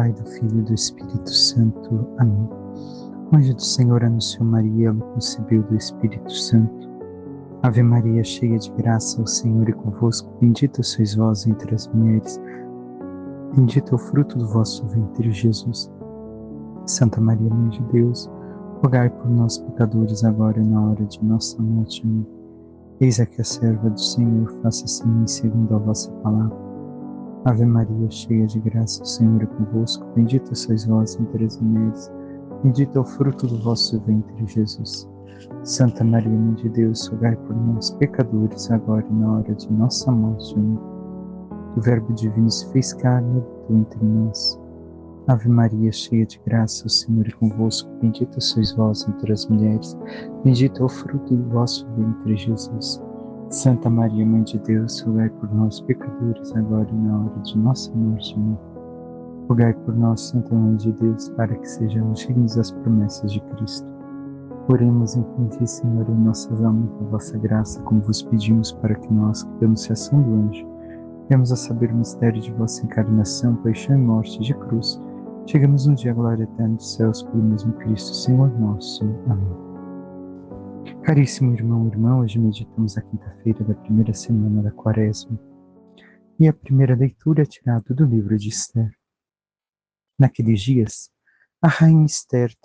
Pai, do Filho e do Espírito Santo. Amém. O anjo do Senhor anunciou Maria, ela concebeu do Espírito Santo. Ave Maria, cheia de graça, o Senhor é convosco. Bendita sois vós entre as mulheres. Bendito é o fruto do vosso ventre, Jesus. Santa Maria, Mãe de Deus, rogai por nós, pecadores, agora e na hora de nossa morte. Amém. Eis aqui a serva do Senhor, faça-se em mim segundo a vossa palavra. Ave Maria, cheia de graça, o Senhor é convosco. Bendita sois vós entre as mulheres. Bendito é o fruto do vosso ventre, Jesus. Santa Maria, Mãe de Deus, rogai por nós, pecadores, agora e na hora de nossa morte. Amém. O Verbo divino se fez carne e habitou entre nós. Ave Maria, cheia de graça, o Senhor é convosco. Bendita sois vós entre as mulheres. Bendito é o fruto do vosso ventre, Jesus. Santa Maria, Mãe de Deus, rogai por nós, pecadores, agora e na hora de nossa morte. Amém. Rogai por nós, Santa Mãe de Deus, para que sejamos dignos das promessas de Cristo. Oremos, influencia, Senhor, em nossas almas a vossa graça, como vos pedimos, para que nós, que pela anunciação do anjo, venhamos a saber o mistério de vossa encarnação, paixão e morte de cruz, chegamos um dia à glória eterna dos céus, pelo mesmo Cristo, Senhor nosso. Amém. Caríssimo irmão e irmã, hoje meditamos a quinta-feira da primeira semana da Quaresma, e a primeira leitura é tirada do livro de Esther. Naqueles dias, a rainha Esther,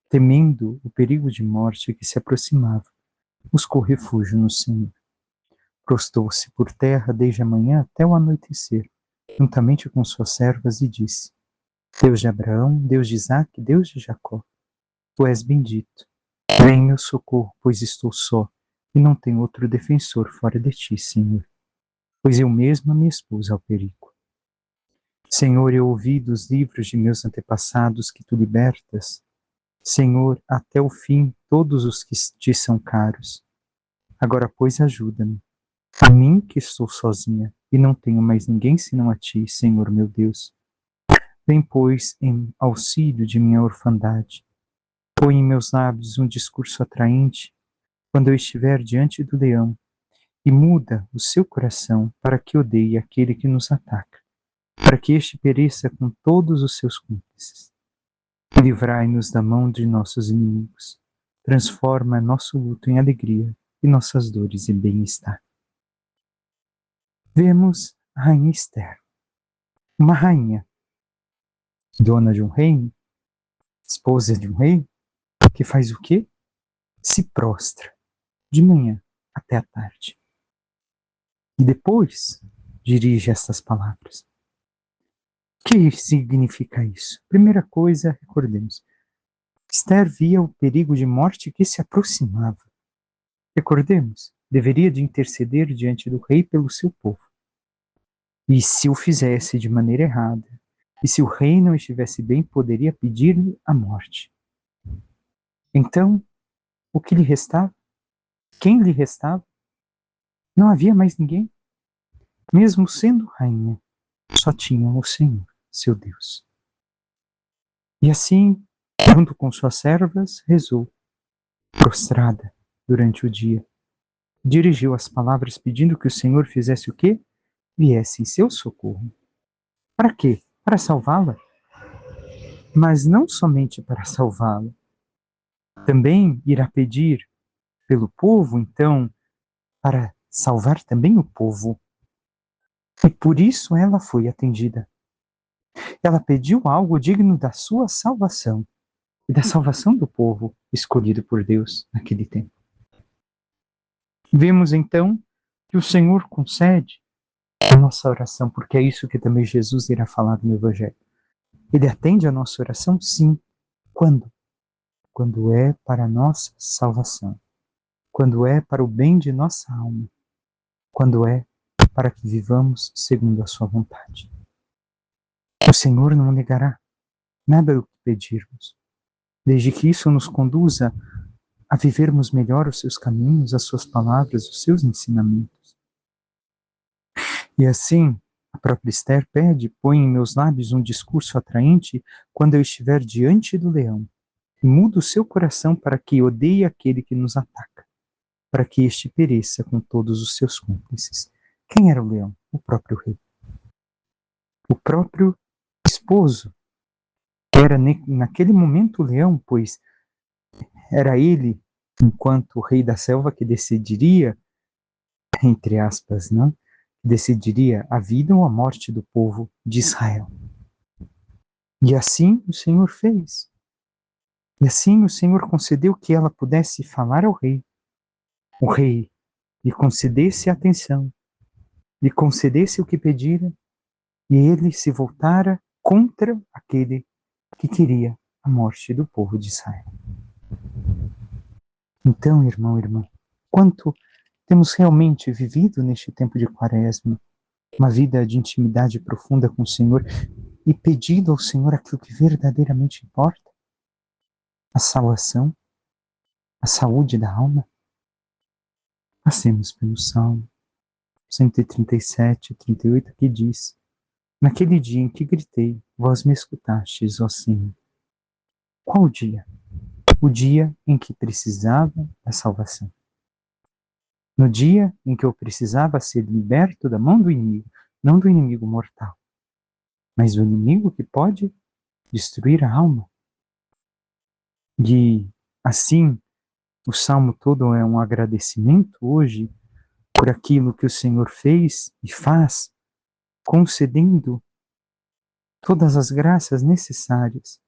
temendo o perigo de morte que se aproximava, buscou refúgio no Senhor. Prostou-se por terra desde a manhã até o anoitecer, juntamente com suas servas, e disse: Deus de Abraão, Deus de Isaque, Deus de Jacó, tu és bendito. Vem em meu socorro, pois estou só, e não tenho outro defensor fora de ti, Senhor, pois eu mesma me expus ao perigo. Senhor, eu ouvi dos livros de meus antepassados que tu libertas, Senhor, até o fim, todos os que te são caros. Agora, pois, ajuda-me, a mim que estou sozinha, e não tenho mais ninguém senão a ti, Senhor meu Deus. Vem, pois, em auxílio de minha orfandade. Põe em meus lábios um discurso atraente quando eu estiver diante do leão, e muda o seu coração para que odeie aquele que nos ataca, para que este pereça com todos os seus cúmplices. Livrai-nos da mão de nossos inimigos, transforma nosso luto em alegria e nossas dores em bem-estar. Vemos a rainha Esther, uma rainha, dona de um reino, esposa de um rei, que faz o quê? Se prostra, de manhã até a tarde. E depois dirige estas palavras. O que significa isso? Primeira coisa, recordemos. Esther via o perigo de morte que se aproximava. Recordemos, deveria de interceder diante do rei pelo seu povo. E se o fizesse de maneira errada, e se o rei não estivesse bem, poderia pedir-lhe a morte. Então, o que lhe restava? Quem lhe restava? Não havia mais ninguém. Mesmo sendo rainha, só tinha o Senhor, seu Deus. E assim, junto com suas servas, rezou, prostrada durante o dia. Dirigiu as palavras pedindo que o Senhor fizesse o quê? Viesse em seu socorro. Para quê? Para salvá-la. Mas não somente para salvá-la. Também irá pedir pelo povo, então, para salvar também o povo. E por isso ela foi atendida. Ela pediu algo digno da sua salvação e da salvação do povo escolhido por Deus naquele tempo. Vemos então que o Senhor concede a nossa oração, porque é isso que também Jesus irá falar no Evangelho. Ele atende a nossa oração, sim. Quando? Quando é para a nossa salvação. Quando é para o bem de nossa alma. Quando é para que vivamos segundo a sua vontade. O Senhor não negará nada do que pedirmos, desde que isso nos conduza a vivermos melhor os seus caminhos, as suas palavras, os seus ensinamentos. E assim, a própria Esther pede: põe em meus lábios um discurso atraente quando eu estiver diante do leão, e muda o seu coração para que odeie aquele que nos ataca, para que este pereça com todos os seus cúmplices. Quem era o leão? O próprio rei. O próprio esposo era naquele momento o leão, pois era ele, enquanto rei da selva, que decidiria, entre aspas, não? Decidiria a vida ou a morte do povo de Israel. E assim o Senhor fez. E assim o Senhor concedeu que ela pudesse falar ao rei. O rei lhe concedesse atenção, lhe concedesse o que pedira, e ele se voltara contra aquele que queria a morte do povo de Israel. Então, irmão, irmã, quanto temos realmente vivido neste tempo de Quaresma, uma vida de intimidade profunda com o Senhor e pedido ao Senhor aquilo que verdadeiramente importa? A salvação, a saúde da alma? Passemos pelo Salmo 137, 38, que diz: naquele dia em que gritei, vós me escutastes, ó Senhor. Qual dia? O dia em que precisava da salvação. No dia em que eu precisava ser liberto da mão do inimigo, não do inimigo mortal, mas do inimigo que pode destruir a alma. E assim, o salmo todo é um agradecimento hoje por aquilo que o Senhor fez e faz, concedendo todas as graças necessárias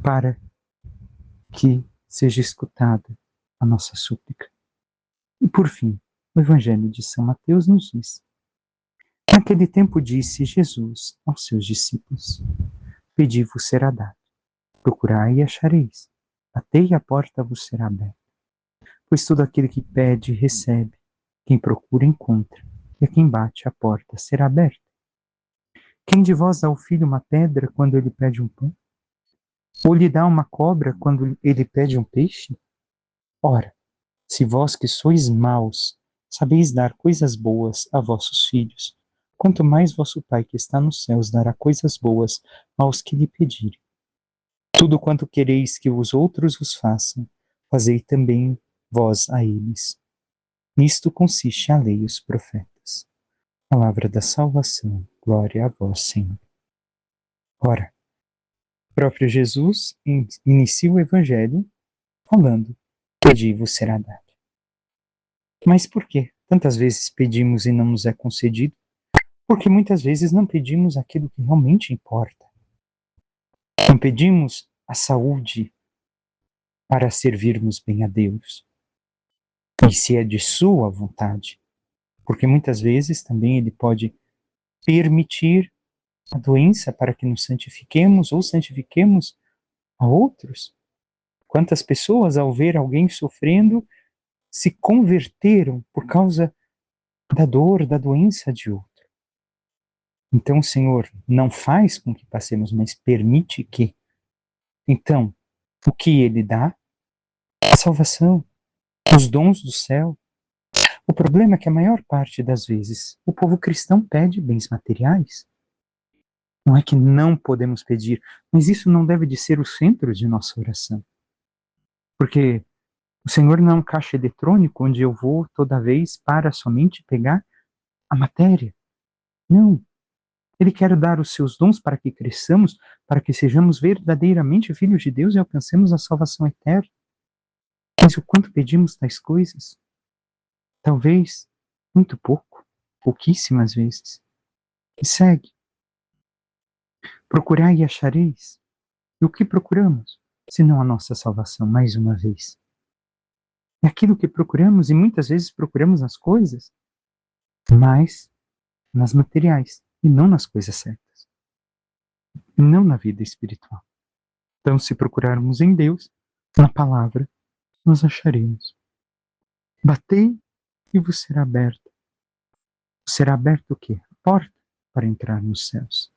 para que seja escutada a nossa súplica. E por fim, o Evangelho de São Mateus nos diz: naquele tempo disse Jesus aos seus discípulos: pedi-vos será dado, procurai e achareis, batei e a porta vos será aberta. Pois todo aquele que pede, recebe, quem procura, encontra, e a quem bate, a porta será aberta. Quem de vós dá ao filho uma pedra quando ele pede um pão? Ou lhe dá uma cobra quando ele pede um peixe? Ora, se vós que sois maus, sabeis dar coisas boas a vossos filhos, quanto mais vosso Pai que está nos céus dará coisas boas aos que lhe pedirem. Tudo quanto quereis que os outros vos façam, fazei também vós a eles. Nisto consiste a lei e os profetas. Palavra da salvação, glória a vós, Senhor. Ora, o próprio Jesus inicia o Evangelho falando: pedi-vos será dado. Mas por que tantas vezes pedimos e não nos é concedido? Porque muitas vezes não pedimos aquilo que realmente importa. Não pedimos a saúde para servirmos bem a Deus. E se é de sua vontade. Porque muitas vezes também Ele pode permitir a doença para que nos santifiquemos ou santifiquemos a outros. Quantas pessoas, ao ver alguém sofrendo, se converteram por causa da dor, da doença de outro. Então o Senhor não faz com que passemos, mas permite que. Então, o que Ele dá? A salvação, os dons do céu. O problema é que a maior parte das vezes o povo cristão pede bens materiais. Não é que não podemos pedir, mas isso não deve de ser o centro de nossa oração. Porque o Senhor não é um caixa eletrônico onde eu vou toda vez para somente pegar a matéria. Não. Ele quer dar os seus dons para que cresçamos, para que sejamos verdadeiramente filhos de Deus e alcancemos a salvação eterna. Mas o quanto pedimos tais coisas? Talvez muito pouco, pouquíssimas vezes. E segue. Procurai e achareis. E o que procuramos? Senão a nossa salvação, mais uma vez. É aquilo que procuramos, e muitas vezes procuramos nas coisas, mas nas materiais, e não nas coisas certas. E não na vida espiritual. Então, se procurarmos em Deus, na palavra, nós acharemos. Batei e vos será aberto. Será aberto o quê? A porta para entrar nos céus.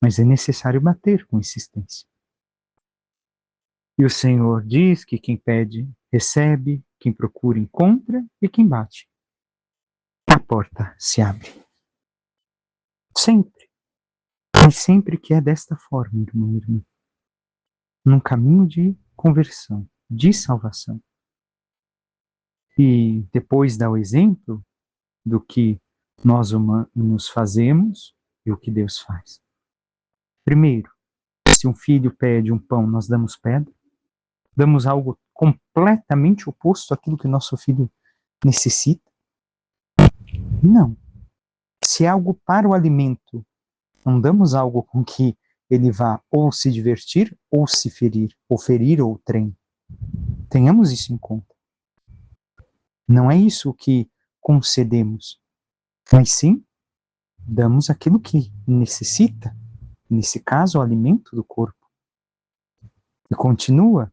Mas é necessário bater com insistência. E o Senhor diz que quem pede, recebe, quem procura, encontra, e quem bate, a porta se abre. Sempre. Mas sempre que é desta forma, irmão e irmã. Num caminho de conversão, de salvação. E depois dá o exemplo do que nós humanos fazemos e o que Deus faz. Primeiro, se se um filho pede um pão, nós damos pedra? Damos algo completamente oposto àquilo que nosso filho necessita? Não. Se é algo para o alimento, não damos algo com que ele vá ou se divertir ou se ferir, ou ferir outrem. Tenhamos isso em conta. Não é isso que concedemos, mas sim damos aquilo que necessita, nesse caso, o alimento do corpo. E continua.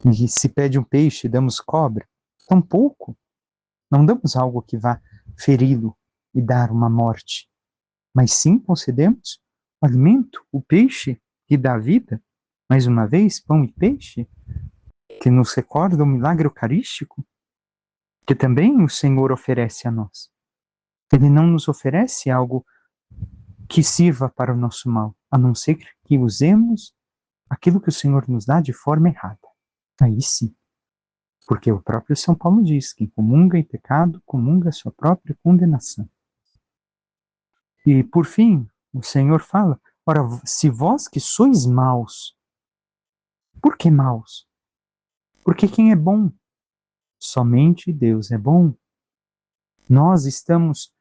E se pede um peixe, damos cobra. Tampouco. Não damos algo que vá feri-lo e dar uma morte. Mas sim concedemos o alimento, o peixe que dá vida. Mais uma vez, pão e peixe, que nos recorda o milagre eucarístico, que também o Senhor oferece a nós. Ele não nos oferece algo que sirva para o nosso mal, a não ser que usemos aquilo que o Senhor nos dá de forma errada. Aí sim. Porque o próprio São Paulo diz: quem comunga em pecado, comunga a sua própria condenação. E, por fim, o Senhor fala: ora, se vós que sois maus, por que maus? Porque quem é bom? Somente Deus é bom. Nós estamos,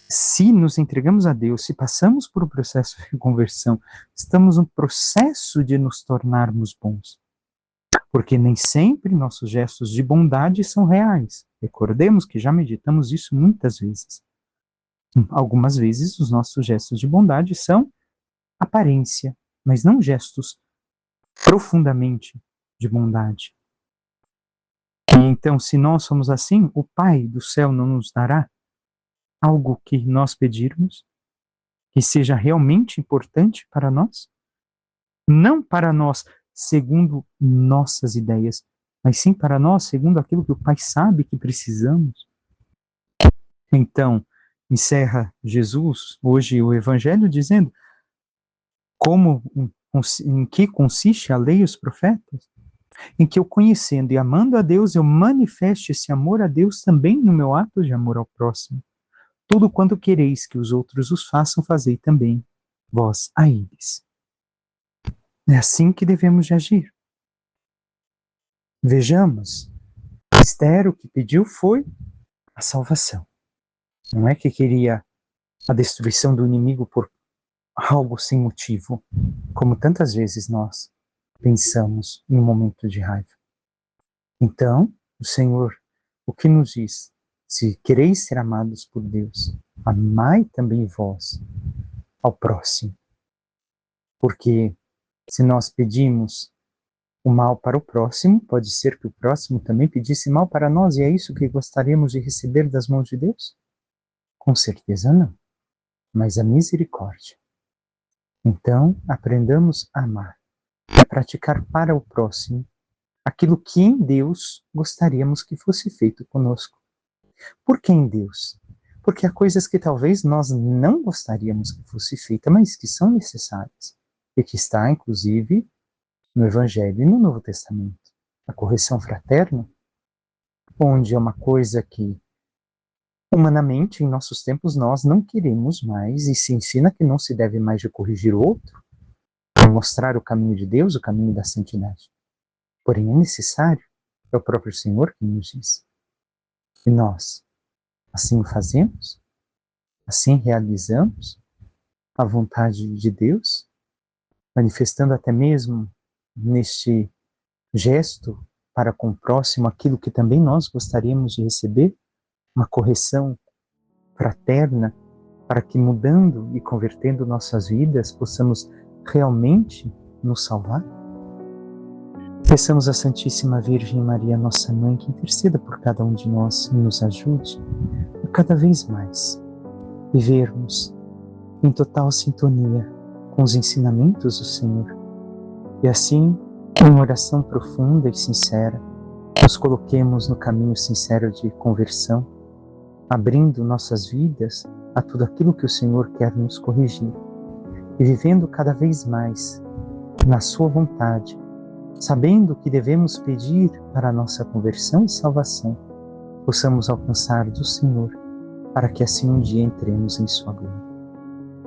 se nos entregamos a Deus, se passamos por um processo de conversão, estamos no processo de nos tornarmos bons. Porque nem sempre nossos gestos de bondade são reais. Recordemos que já meditamos isso muitas vezes. Algumas vezes os nossos gestos de bondade são aparência, mas não gestos profundamente de bondade. E então, se nós somos assim, o Pai do céu não nos dará algo que nós pedirmos, que seja realmente importante para nós? Não para nós segundo nossas ideias, mas sim para nós segundo aquilo que o Pai sabe que precisamos. Então, encerra Jesus hoje o Evangelho dizendo em que consiste a lei e os profetas? Em que eu, conhecendo e amando a Deus, eu manifeste esse amor a Deus também no meu ato de amor ao próximo. Tudo quanto quereis que os outros os façam, fazei também vós a eles. É assim que devemos de agir. Vejamos, Esther o que pediu foi a salvação. Não é que queria a destruição do inimigo por algo sem motivo, como tantas vezes nós pensamos em um momento de raiva. Então, o Senhor, o que nos diz? Se quereis ser amados por Deus, amai também vós ao próximo. Porque se nós pedimos o mal para o próximo, pode ser que o próximo também pedisse mal para nós, e é isso que gostaríamos de receber das mãos de Deus? Com certeza não, mas a misericórdia. Então, aprendamos a amar, a praticar para o próximo aquilo que em Deus gostaríamos que fosse feito conosco. Por que em Deus? Porque há coisas que talvez nós não gostaríamos que fosse feita, mas que são necessárias, e que está, inclusive, no Evangelho e no Novo Testamento. A correção fraterna, onde é uma coisa que, humanamente, em nossos tempos, nós não queremos mais, e se ensina que não se deve mais de corrigir o outro, para mostrar o caminho de Deus, o caminho da santidade. Porém, é necessário, é o próprio Senhor que nos diz. E nós, assim o fazemos? Assim realizamos a vontade de Deus? Manifestando até mesmo neste gesto para com o próximo aquilo que também nós gostaríamos de receber? Uma correção fraterna para que, mudando e convertendo nossas vidas, possamos realmente nos salvar? Peçamos à Santíssima Virgem Maria, nossa Mãe, que interceda por cada um de nós e nos ajude a cada vez mais vivermos em total sintonia com os ensinamentos do Senhor. E assim, em oração profunda e sincera, nos coloquemos no caminho sincero de conversão, abrindo nossas vidas a tudo aquilo que o Senhor quer nos corrigir e vivendo cada vez mais na sua vontade, sabendo que devemos pedir para a nossa conversão e salvação, possamos alcançar do Senhor, para que assim um dia entremos em sua glória.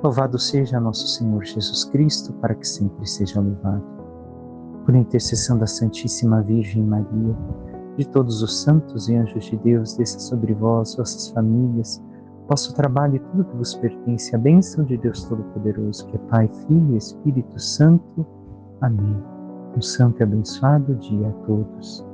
Louvado seja nosso Senhor Jesus Cristo, para que sempre seja louvado. Por intercessão da Santíssima Virgem Maria, de todos os santos e anjos de Deus, desça sobre vós, vossas famílias, vosso trabalho e tudo que vos pertence, a bênção de Deus Todo-Poderoso, que é Pai, Filho e Espírito Santo. Amém. Um santo e abençoado dia a todos.